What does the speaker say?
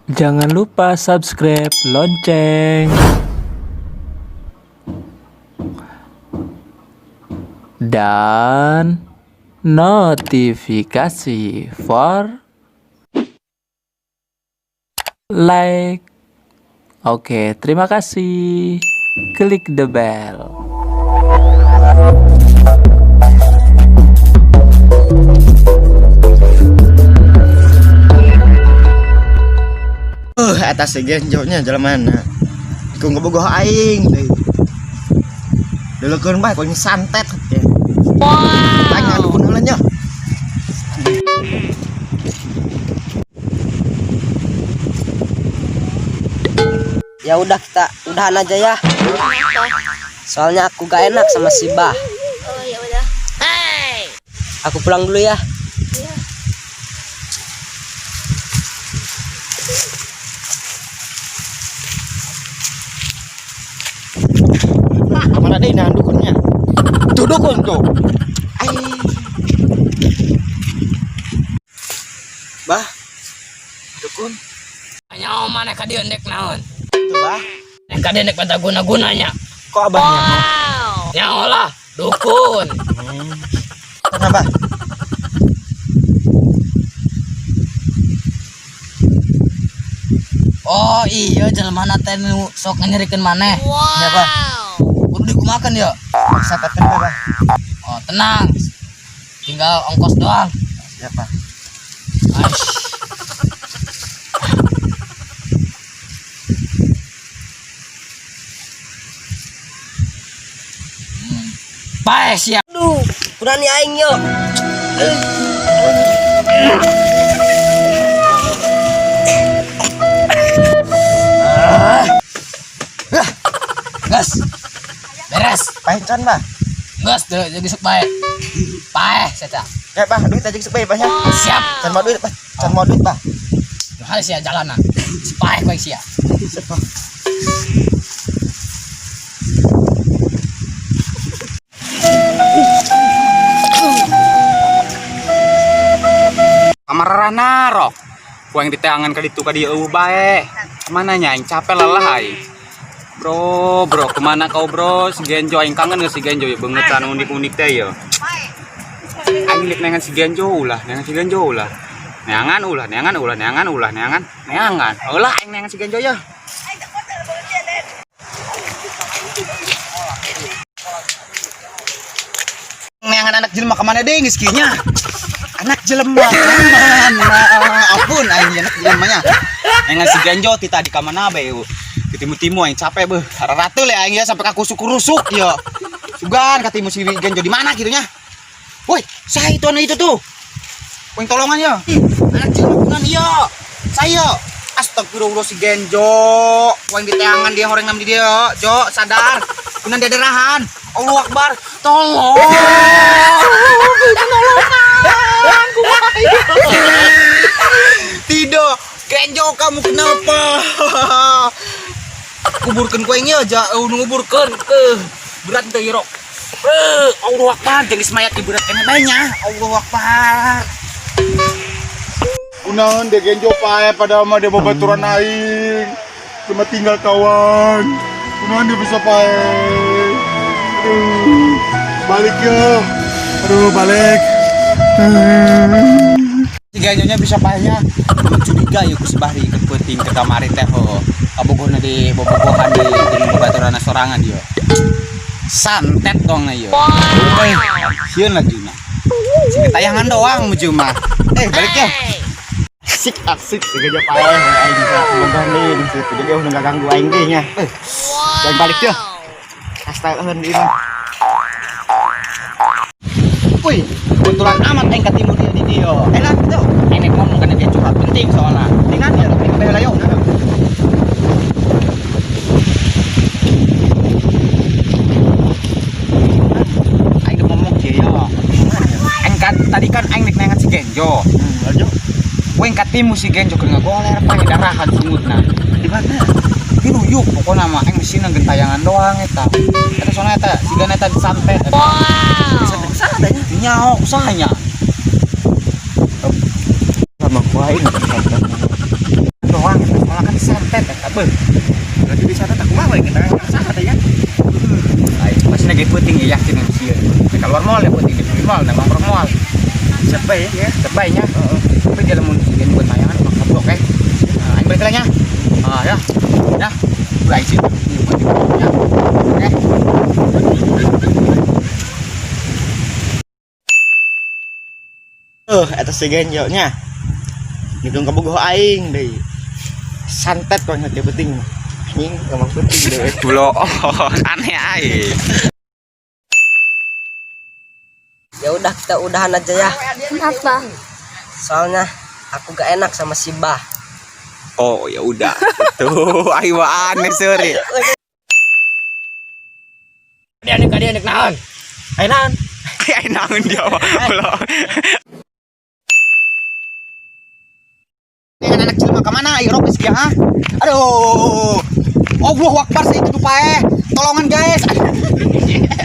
Jangan lupa subscribe lonceng dan notifikasi for like. Oke, terima kasih. Klik the bell. Atas genjotnya jalan mana? Ku ngebogoh aing deui. Deulekeun bae pokoknya santet ya. Wow. Tanya dukun heula nya. Ya udah kita udahan aja ya. Soalnya aku gak enak sama si Bah. Oh ya udah. Hey. Aku pulang dulu ya. Iya. Mana deui nah dukunnya? Tuh dukun tuh. Ai. Bah. Dukun. Nyawa mana ka dieu nek naon? Tuh bah. Nek ka dieu nek bata guna-gunanya. Kok abahnya? Wow. Nyawa lah dukun. Kenapa? Oh iya jelema teh nu sok nyerikeun maneh. Siapa? Kudu dikumakeun ya. Sakeun bae bah. Oh tenang. Tinggal ongkos doang. Siapa? Aish. Bae siap. Aduh, kurang aing yo. Gas. Beres. Paencan bah. Gas teu jadi sok bae. Bae saya. Ya bah, duit aja supaya bah ya. Siap. Can mau duit bah. Can mau duit bah. Hal sia jalanan. Bae kowe sia. Kamar narok kuang di tangan ka ditu ka dieu bae mana nya aing capek lelah aing bro kemana kau bro si Genjo aing kangen geus si Genjo ya beungeut anu unik-unik teh ya aing lik nengan si Genjo ulah neangan ulah aing nengan si Genjo ya Neangan anak jelema kemana deh ngiskinya? Anak jelema. Ampun aing anak jelemanya. nengan si Genjo tita di kamana bae timu-timu aing capek beuh rarateul ya aing ya sampai ka kusuk-rusuk ya sugan ka timu si Genjo di mana kitu nya woi saha itu anu itu tuh poin tolongan ya anak jelema bukan iya saya astagfirullah si Genjo poin di teangan dia horeng nam di dia Jo sadar kunan dia derahan Allahu Akbar tolong tidak Genjo kamu kenapa kuburkan kuenya aja nguburkan berat teh iro Allahu Akbar jeung mayat diberat kena banyak Allahu Akbar Kunaon de Genjo pae padahal mah dia babaturan aing cuma tinggal kawan kunaon dia bisa pae aduh balik ya aduh balik si Genjonya bisa paenya curiga yuk ku si Bahri ke penting ke kamari teh ho kabogohna di bobogohan di babaturan sorangan dia santet dong ayo sieun lagi na sing tayangan doang muju mah balik ya asik si Genjo pae aing bisa ngomong di situ jadi udah enggak ganggu aing deh nya jangan balik ya astagfirullah ini wih kebetulan amat aing katimu dia di dia enak gitu enek ngomong kan dia curhat penting soalnya dengan ya tapi bela yo aing udah ngomong dia ya aing kan tadi kan aing nek nengan si Genjo lanjut weng katimu si Genjo keur ngagoler pae darahan sungutna di mana di ruyuk pokoknya mah aing mesin gentayangan doang eta soalnya eta siga eta santet bisa salah adanya nyaho usahanya sama kuaing doang santet apa lagi di sana tak mau kita sangat ya masih lagi penting ya yakin sih keluar mall ya penting di mall nang mall siapa ya terbaiknya tapi dia mau bikin buat tayangan maka oke aing balik lagi ya udah mulai sih ya oke eta si genjoknya Nidung kabogoh aing deh santet kok nggak penting anjing emang penting deh bulo aneh aja Ya udah kita udahan aja ya. Kenapa? Soalnya aku gak enak sama si Bah. oh ya udah tuh ayo aneh sorry Dia nek naon? Ayo naon? ayo naon dia belum dengan anak jelema kemana ayo ropes ya ha aduh Allahu Akbar sih itu pae tolongan guys